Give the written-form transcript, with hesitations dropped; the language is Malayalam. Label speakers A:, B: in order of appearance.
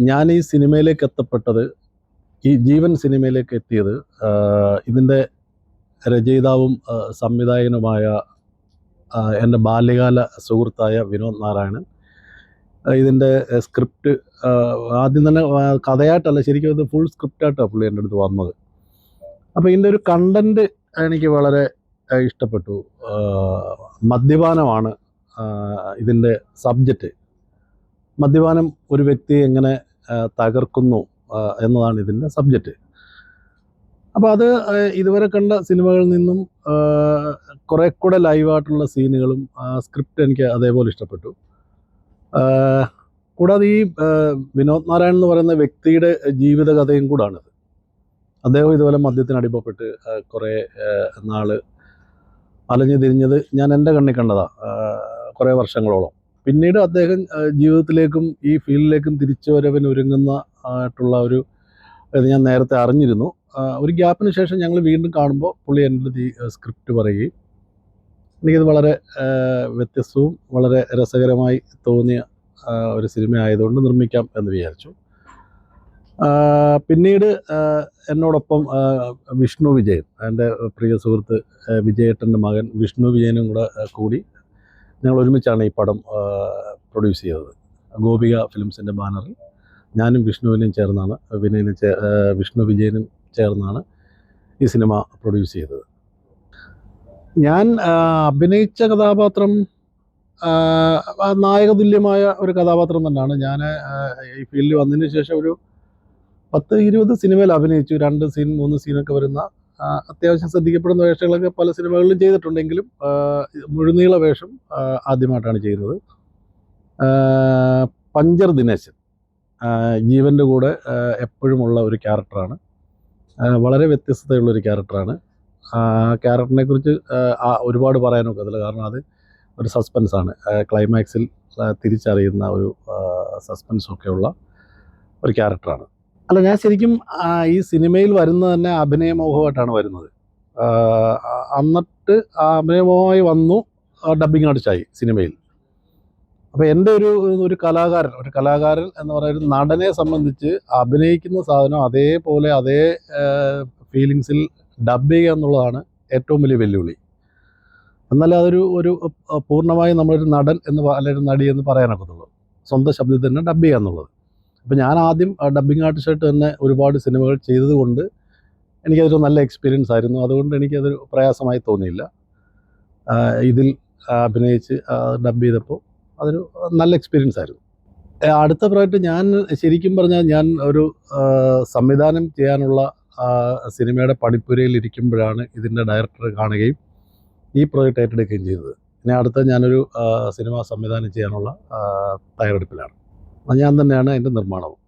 A: ഞാൻ ഈ സിനിമയിലേക്ക് എത്തപ്പെട്ടത്, ഈ ജീവൻ സിനിമയിലേക്ക് എത്തിയത് ഇതിൻ്റെ രചയിതാവും സംവിധായകനുമായ എൻ്റെ ബാല്യകാല സുഹൃത്തായ വിനോദ് നാരായണൻ. ഇതിൻ്റെ സ്ക്രിപ്റ്റ് ആദ്യം തന്നെ കഥയായിട്ടല്ല, ശരിക്കും ഇത് ഫുൾ സ്ക്രിപ്റ്റായിട്ടാണ് പുള്ളി എൻ്റെ അടുത്ത് വന്നത്. അപ്പോൾ ഇതിൻ്റെ ഒരു കണ്ടൻറ്റ് എനിക്ക് വളരെ ഇഷ്ടപ്പെട്ടു. മദ്യപാനമാണ് ഇതിൻ്റെ സബ്ജക്റ്റ്. മദ്യപാനം ഒരു വ്യക്തിയെ എങ്ങനെ തകർക്കുന്നു എന്നതാണ് ഇതിൻ്റെ സബ്ജക്റ്റ്. അപ്പോൾ അത് ഇതുവരെ കണ്ട സിനിമകളിൽ നിന്നും കുറേ കൂടെ ലൈവായിട്ടുള്ള സീനുകളും സ്ക്രിപ്റ്റ് എനിക്ക് അതേപോലെ ഇഷ്ടപ്പെട്ടു. കൂടാതെ ഈ വിനോദ് നാരായണൻ എന്ന് പറയുന്ന വ്യക്തിയുടെ ജീവിതകഥയും കൂടാണിത്. അദ്ദേഹം ഇതുപോലെ മദ്യത്തിന് അടിമപ്പെട്ട് കുറേ നാൾ അലഞ്ഞു തിരിഞ്ഞത് ഞാൻ എൻ്റെ കണ്ണിൽ കണ്ടതാണ്, കുറേ വർഷങ്ങളോളം. പിന്നീട് അദ്ദേഹം ജീവിതത്തിലേക്കും ഈ ഫീൽഡിലേക്കും തിരിച്ചു വരവിന് ഒരുങ്ങുന്ന ആയിട്ടുള്ള ഒരു ഇത് ഞാൻ നേരത്തെ അറിഞ്ഞിരുന്നു. ഒരു ഗ്യാപ്പിന് ശേഷം ഞങ്ങൾ വീണ്ടും കാണുമ്പോൾ പുള്ളി എൻ്റെ ഈ സ്ക്രിപ്റ്റ് പറയുകയും എനിക്കത് വളരെ വ്യത്യസ്തവും വളരെ രസകരമായി തോന്നിയ ഒരു സിനിമ ആയതുകൊണ്ട് നിർമ്മിക്കാം എന്ന് വിചാരിച്ചു. പിന്നീട് എന്നോടൊപ്പം വിഷ്ണു വിജയൻ, എൻ്റെ പ്രിയ സുഹൃത്ത് വിജയേട്ടൻ്റെ മകൻ വിഷ്ണു വിജയനും കൂടി ഞങ്ങൾ ഒരുമിച്ചാണ് ഈ പടം പ്രൊഡ്യൂസ് ചെയ്തത്. ഗോപിക ഫിലിംസിൻ്റെ ബാനറിൽ ഞാനും വിഷ്ണുവിനും ചേർന്നാണ്, വിഷ്ണു വിജയനും ചേർന്നാണ് ഈ സിനിമ പ്രൊഡ്യൂസ് ചെയ്തത്. ഞാൻ അഭിനയിച്ച കഥാപാത്രം നായകതുല്യമായ ഒരു കഥാപാത്രം തന്നെയാണ്. ഞാൻ ഈ ഫീൽഡിൽ വന്നതിന് ശേഷം ഒരു 10-20 സിനിമയിൽ അഭിനയിച്ചു. 2 സീൻ 3 സീനൊക്കെ വരുന്ന അത്യാവശ്യം ശ്രദ്ധിക്കപ്പെടുന്ന വേഷങ്ങളൊക്കെ പല സിനിമകളിലും ചെയ്തിട്ടുണ്ടെങ്കിലും മുഴുനീള വേഷം ആദ്യമായിട്ടാണ് ചെയ്യുന്നത്. പഞ്ചർ ദിനേശൻ ജീവൻ്റെ കൂടെ എപ്പോഴുമുള്ള ഒരു ക്യാരക്ടറാണ്. വളരെ വ്യത്യസ്തതയുള്ളൊരു ക്യാരക്ടറാണ്. ആ ക്യാരക്ടറിനെ കുറിച്ച് ഒരുപാട് പറയാനൊക്കത്തില്ല, കാരണം അത് ഒരു സസ്പെൻസാണ്. ക്ലൈമാക്സിൽ തിരിച്ചറിയുന്ന ഒരു സസ്പെൻസൊക്കെയുള്ള ഒരു ക്യാരക്ടറാണ്. അല്ല, ഞാൻ ശരിക്കും ഈ സിനിമയിൽ വരുന്നത് തന്നെ അഭിനയമോഹമായിട്ടാണ് വരുന്നത്. എന്നിട്ട് ആ അഭിനയമോഹമായി വന്നു ഡബ്ബിങ് ആർട്ടിസ്റ്റായി സിനിമയിൽ. അപ്പോൾ എൻ്റെ ഒരു കലാകാരൻ എന്ന് പറയുന്ന നടനെ സംബന്ധിച്ച് അഭിനയിക്കുന്ന സാധനം അതേപോലെ അതേ ഫീലിങ്സിൽ ഡബ് ചെയ്യുക എന്നുള്ളതാണ് ഏറ്റവും വലിയ വെല്ലുവിളി. എന്നാലേ ഒരു പൂർണ്ണമായി നമ്മളൊരു നടൻ അല്ലെങ്കിൽ നടി എന്ന് പറയാനൊക്കത്തുള്ളൂ. സ്വന്തം ശബ്ദത്തിൽ തന്നെ ഡബ് ചെയ്യുക എന്നുള്ളത്. അപ്പോൾ ഞാൻ ആദ്യം ഡബ്ബിങ് ആർട്ടിസ്റ്റായിട്ട് തന്നെ ഒരുപാട് സിനിമകൾ ചെയ്തതുകൊണ്ട് എനിക്കതൊരു നല്ല എക്സ്പീരിയൻസ് ആയിരുന്നു. അതുകൊണ്ട് എനിക്കതൊരു പ്രയാസമായി തോന്നിയില്ല. ഇതിൽ അഭിനയിച്ച് ഡബ് ചെയ്തപ്പോൾ അതൊരു നല്ല എക്സ്പീരിയൻസ് ആയിരുന്നു. അടുത്ത പ്രോജക്റ്റ് ഞാൻ ശരിക്കും പറഞ്ഞാൽ ഞാൻ ഒരു സംവിധാനം ചെയ്യാനുള്ള സിനിമയുടെ പണിപ്പുരയിൽ ഇരിക്കുമ്പോഴാണ് ഇതിൻ്റെ ഡയറക്ടറെ കാണുകയും ഈ പ്രോജക്റ്റ് ഏറ്റെടുക്കുകയും ചെയ്തത്. ഇനി അടുത്ത ഞാനൊരു സിനിമ സംവിധാനം ചെയ്യാനുള്ള തയ്യാറെടുപ്പിലാണ്. ഞാൻ തന്നെയാണ് അതിൻ്റെ നിർമ്മാണവും.